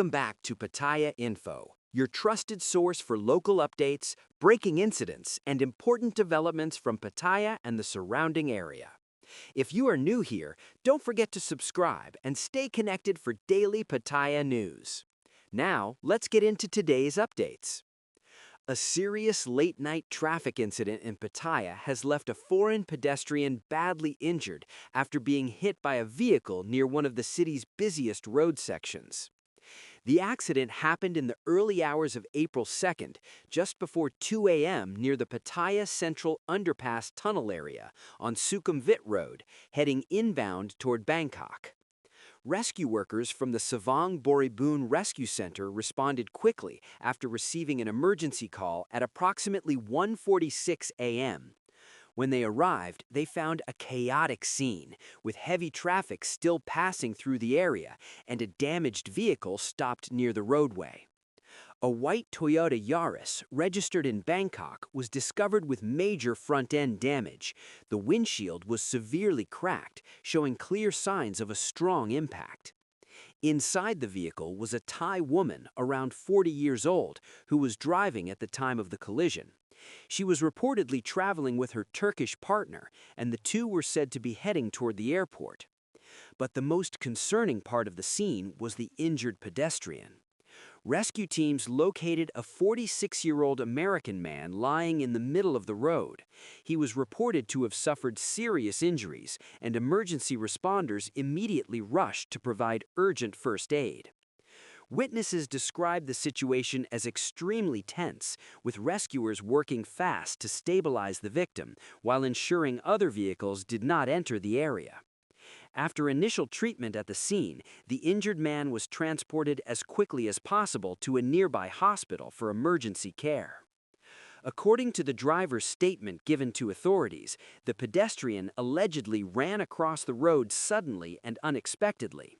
Welcome back to Pattaya Info, your trusted source for local updates, breaking incidents, and important developments from Pattaya and the surrounding area. If you are new here, don't forget to subscribe and stay connected for daily Pattaya news. Now, let's get into today's updates. A serious late-night traffic incident in Pattaya has left a foreign pedestrian badly injured after being hit by a vehicle near one of the city's busiest road sections. The accident happened in the early hours of April 2nd, just before 2 a.m. near the Pattaya Central Underpass tunnel area on Sukhumvit Road, heading inbound toward Bangkok. Rescue workers from the Savang Boribun Rescue Center responded quickly after receiving an emergency call at approximately 1:46 a.m. When they arrived, they found a chaotic scene, with heavy traffic still passing through the area and a damaged vehicle stopped near the roadway. A white Toyota Yaris, registered in Bangkok, was discovered with major front-end damage. The windshield was severely cracked, showing clear signs of a strong impact. Inside the vehicle was a Thai woman around 40 years old who was driving at the time of the collision. She was reportedly traveling with her Turkish partner, and the two were said to be heading toward the airport. But the most concerning part of the scene was the injured pedestrian. Rescue teams located a 46-year-old American man lying in the middle of the road. He was reported to have suffered serious injuries, and emergency responders immediately rushed to provide urgent first aid. Witnesses described the situation as extremely tense, with rescuers working fast to stabilize the victim while ensuring other vehicles did not enter the area. After initial treatment at the scene, the injured man was transported as quickly as possible to a nearby hospital for emergency care. According to the driver's statement given to authorities, the pedestrian allegedly ran across the road suddenly and unexpectedly.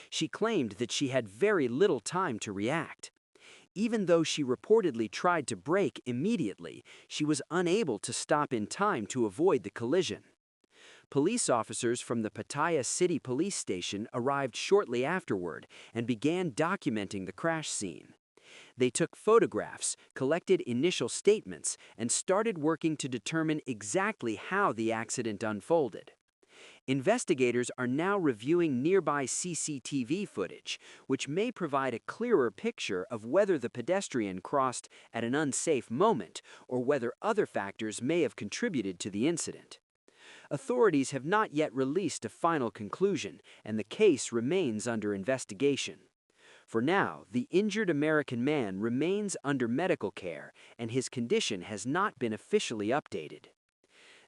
She claimed that she had very little time to react. Even though she reportedly tried to brake immediately, she was unable to stop in time to avoid the collision. Police officers from the Pattaya City Police Station arrived shortly afterward and began documenting the crash scene. They took photographs, collected initial statements, and started working to determine exactly how the accident unfolded. Investigators are now reviewing nearby CCTV footage, which may provide a clearer picture of whether the pedestrian crossed at an unsafe moment or whether other factors may have contributed to the incident. Authorities have not yet released a final conclusion, and the case remains under investigation. For now, the injured American man remains under medical care, and his condition has not been officially updated.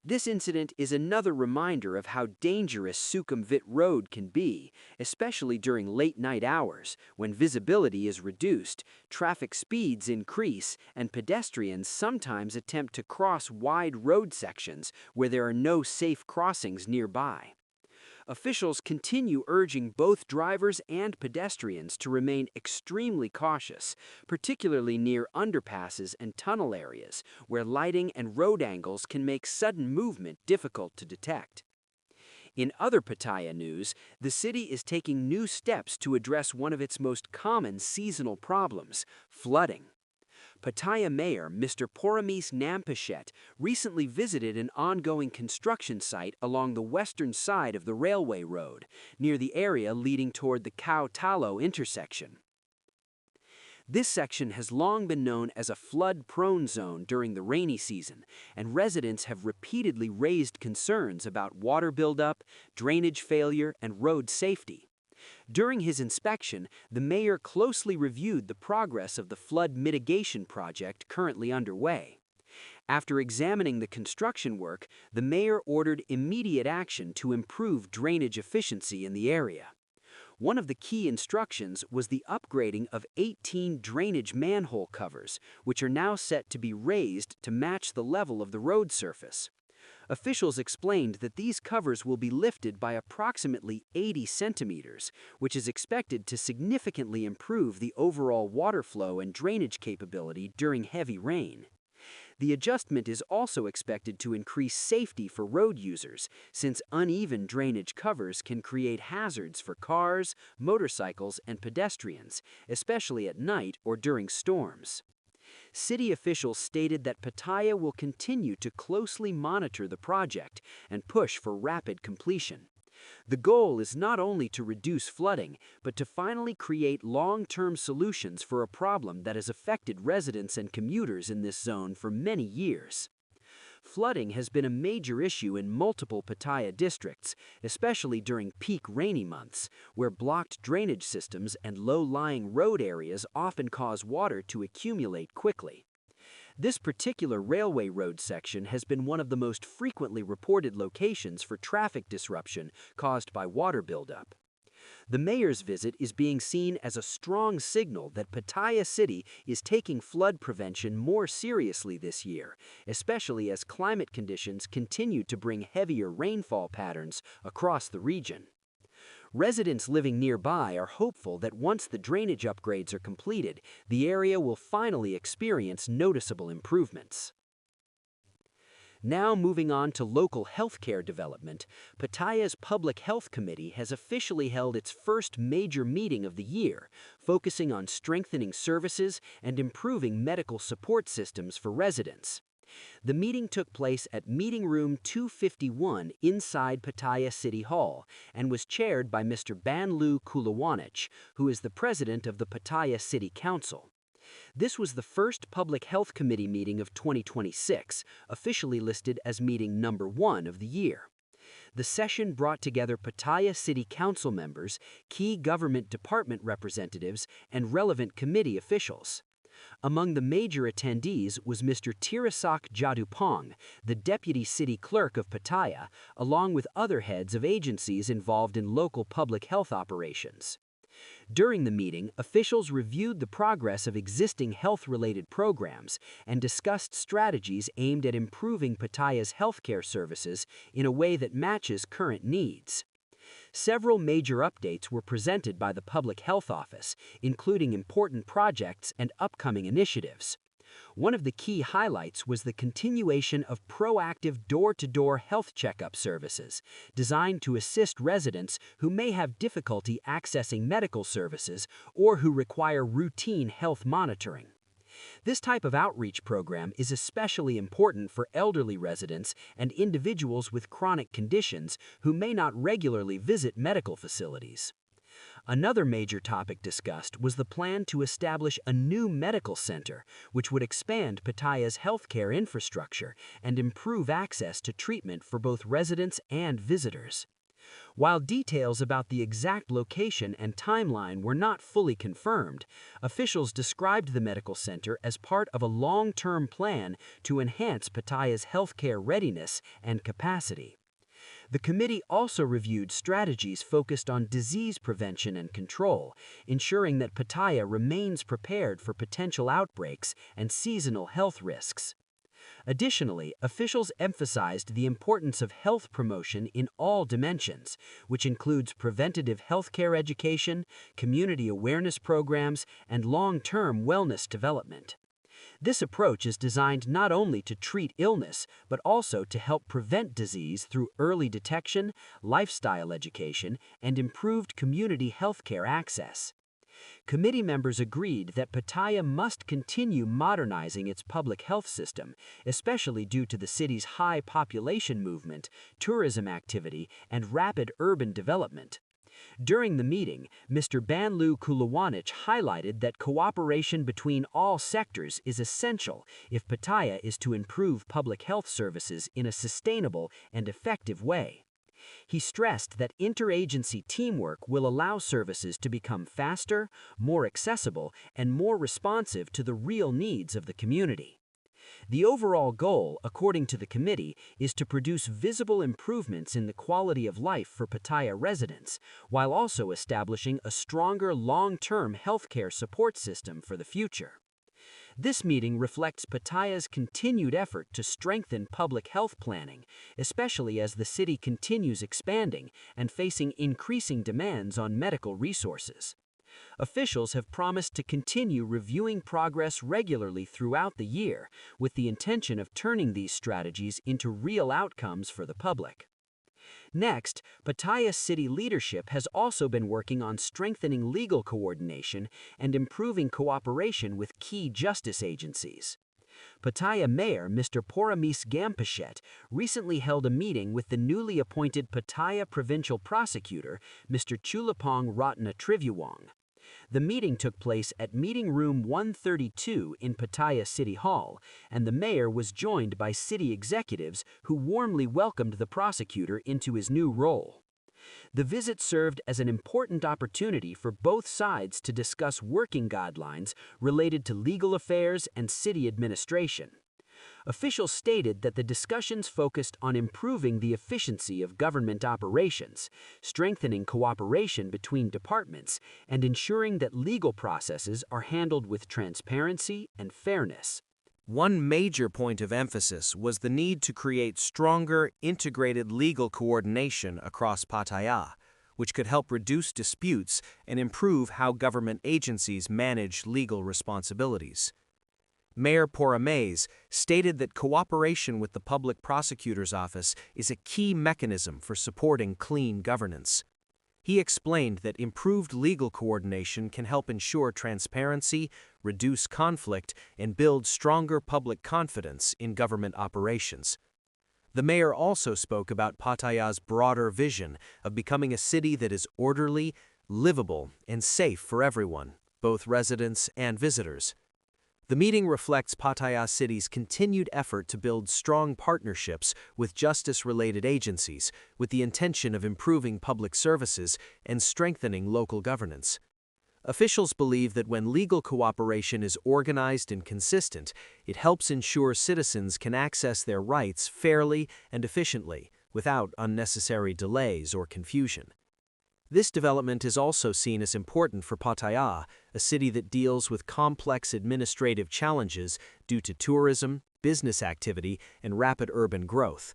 This incident is another reminder of how dangerous Sukhumvit Road can be, especially during late-night hours, when visibility is reduced, traffic speeds increase, and pedestrians sometimes attempt to cross wide road sections where there are no safe crossings nearby. Officials continue urging both drivers and pedestrians to remain extremely cautious, particularly near underpasses and tunnel areas, where lighting and road angles can make sudden movement difficult to detect. In other Pattaya news, the city is taking new steps to address one of its most common seasonal problems, flooding. Pattaya Mayor Mr. Poramis Nampachet recently visited an ongoing construction site along the western side of the railway road, near the area leading toward the Khao Talo intersection. This section has long been known as a flood-prone zone during the rainy season, and residents have repeatedly raised concerns about water buildup, drainage failure, and road safety. During his inspection, the mayor closely reviewed the progress of the flood mitigation project currently underway. After examining the construction work, the mayor ordered immediate action to improve drainage efficiency in the area. One of the key instructions was the upgrading of 18 drainage manhole covers, which are now set to be raised to match the level of the road surface. Officials explained that these covers will be lifted by approximately 80 centimeters, which is expected to significantly improve the overall water flow and drainage capability during heavy rain. The adjustment is also expected to increase safety for road users, since uneven drainage covers can create hazards for cars, motorcycles, and pedestrians, especially at night or during storms. City officials stated that Pattaya will continue to closely monitor the project and push for rapid completion. The goal is not only to reduce flooding, but to finally create long-term solutions for a problem that has affected residents and commuters in this zone for many years. Flooding has been a major issue in multiple Pattaya districts, especially during peak rainy months, where blocked drainage systems and low-lying road areas often cause water to accumulate quickly. This particular railway road section has been one of the most frequently reported locations for traffic disruption caused by water buildup. The mayor's visit is being seen as a strong signal that Pattaya City is taking flood prevention more seriously this year, especially as climate conditions continue to bring heavier rainfall patterns across the region. Residents living nearby are hopeful that once the drainage upgrades are completed, the area will finally experience noticeable improvements. Now moving on to local healthcare development, Pattaya's Public Health Committee has officially held its first major meeting of the year, focusing on strengthening services and improving medical support systems for residents. The meeting took place at Meeting Room 251 inside Pattaya City Hall and was chaired by Mr. Banlu Kulawanich, who is the president of the Pattaya City Council. This was the first Public Health Committee meeting of 2026, officially listed as meeting number 1 of the year. The session brought together Pattaya City Council members, key government department representatives, and relevant committee officials. Among the major attendees was Mr. Tirasak Jadupong, the Deputy City Clerk of Pattaya, along with other heads of agencies involved in local public health operations. During the meeting, officials reviewed the progress of existing health-related programs and discussed strategies aimed at improving Pattaya's healthcare services in a way that matches current needs. Several major updates were presented by the Public Health Office, including important projects and upcoming initiatives. One of the key highlights was the continuation of proactive door-to-door health checkup services, designed to assist residents who may have difficulty accessing medical services or who require routine health monitoring. This type of outreach program is especially important for elderly residents and individuals with chronic conditions who may not regularly visit medical facilities. Another major topic discussed was the plan to establish a new medical center, which would expand Pattaya's healthcare infrastructure and improve access to treatment for both residents and visitors. While details about the exact location and timeline were not fully confirmed, officials described the medical center as part of a long-term plan to enhance Pattaya's healthcare readiness and capacity. The committee also reviewed strategies focused on disease prevention and control, ensuring that Pattaya remains prepared for potential outbreaks and seasonal health risks. Additionally, officials emphasized the importance of health promotion in all dimensions, which includes preventative healthcare education, community awareness programs, and long-term wellness development. This approach is designed not only to treat illness, but also to help prevent disease through early detection, lifestyle education, and improved community healthcare access. Committee members agreed that Pattaya must continue modernizing its public health system, especially due to the city's high population movement, tourism activity, and rapid urban development. During the meeting, Mr. Banlu Kulawanich highlighted that cooperation between all sectors is essential if Pattaya is to improve public health services in a sustainable and effective way. He stressed that interagency teamwork will allow services to become faster, more accessible, and more responsive to the real needs of the community. The overall goal, according to the committee, is to produce visible improvements in the quality of life for Pattaya residents, while also establishing a stronger long-term healthcare support system for the future. This meeting reflects Pattaya's continued effort to strengthen public health planning, especially as the city continues expanding and facing increasing demands on medical resources. Officials have promised to continue reviewing progress regularly throughout the year, with the intention of turning these strategies into real outcomes for the public. Next, Pattaya city leadership has also been working on strengthening legal coordination and improving cooperation with key justice agencies. Pattaya Mayor Mr. Poramis Gampachet recently held a meeting with the newly appointed Pattaya Provincial Prosecutor, Mr. Chulapong Ratna Trivuwong. The meeting took place at Meeting Room 132 in Pattaya City Hall, and the mayor was joined by city executives who warmly welcomed the prosecutor into his new role. The visit served as an important opportunity for both sides to discuss working guidelines related to legal affairs and city administration. Officials stated that the discussions focused on improving the efficiency of government operations, strengthening cooperation between departments, and ensuring that legal processes are handled with transparency and fairness. One major point of emphasis was the need to create stronger, integrated legal coordination across Pattaya, which could help reduce disputes and improve how government agencies manage legal responsibilities. Mayor Poramis stated that cooperation with the Public Prosecutor's Office is a key mechanism for supporting clean governance. He explained that improved legal coordination can help ensure transparency, reduce conflict, and build stronger public confidence in government operations. The mayor also spoke about Pattaya's broader vision of becoming a city that is orderly, livable, and safe for everyone, both residents and visitors. The meeting reflects Pattaya City's continued effort to build strong partnerships with justice-related agencies with the intention of improving public services and strengthening local governance. Officials believe that when legal cooperation is organized and consistent, it helps ensure citizens can access their rights fairly and efficiently, without unnecessary delays or confusion. This development is also seen as important for Pattaya, a city that deals with complex administrative challenges due to tourism, business activity, and rapid urban growth.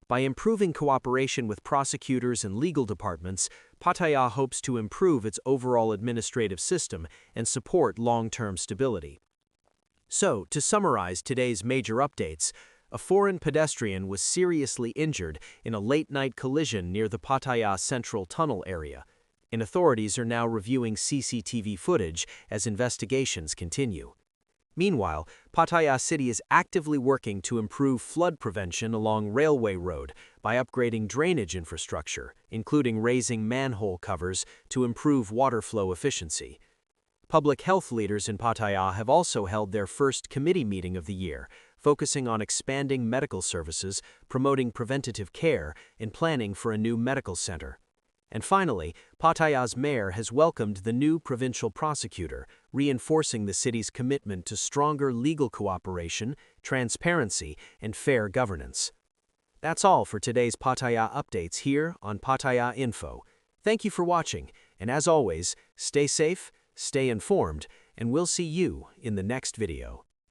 By improving cooperation with prosecutors and legal departments, Pattaya hopes to improve its overall administrative system and support long-term stability. So, to summarize today's major updates, a foreign pedestrian was seriously injured in a late-night collision near the Pattaya Central Tunnel area, and authorities are now reviewing CCTV footage as investigations continue. Meanwhile, Pattaya City is actively working to improve flood prevention along Railway Road by upgrading drainage infrastructure, including raising manhole covers to improve water flow efficiency. Public health leaders in Pattaya have also held their first committee meeting of the year, focusing on expanding medical services, promoting preventative care, and planning for a new medical center. And finally, Pattaya's mayor has welcomed the new provincial prosecutor, reinforcing the city's commitment to stronger legal cooperation, transparency, and fair governance. That's all for today's Pattaya updates here on Pattaya Info. Thank you for watching, and as always, stay safe, stay informed, and we'll see you in the next video.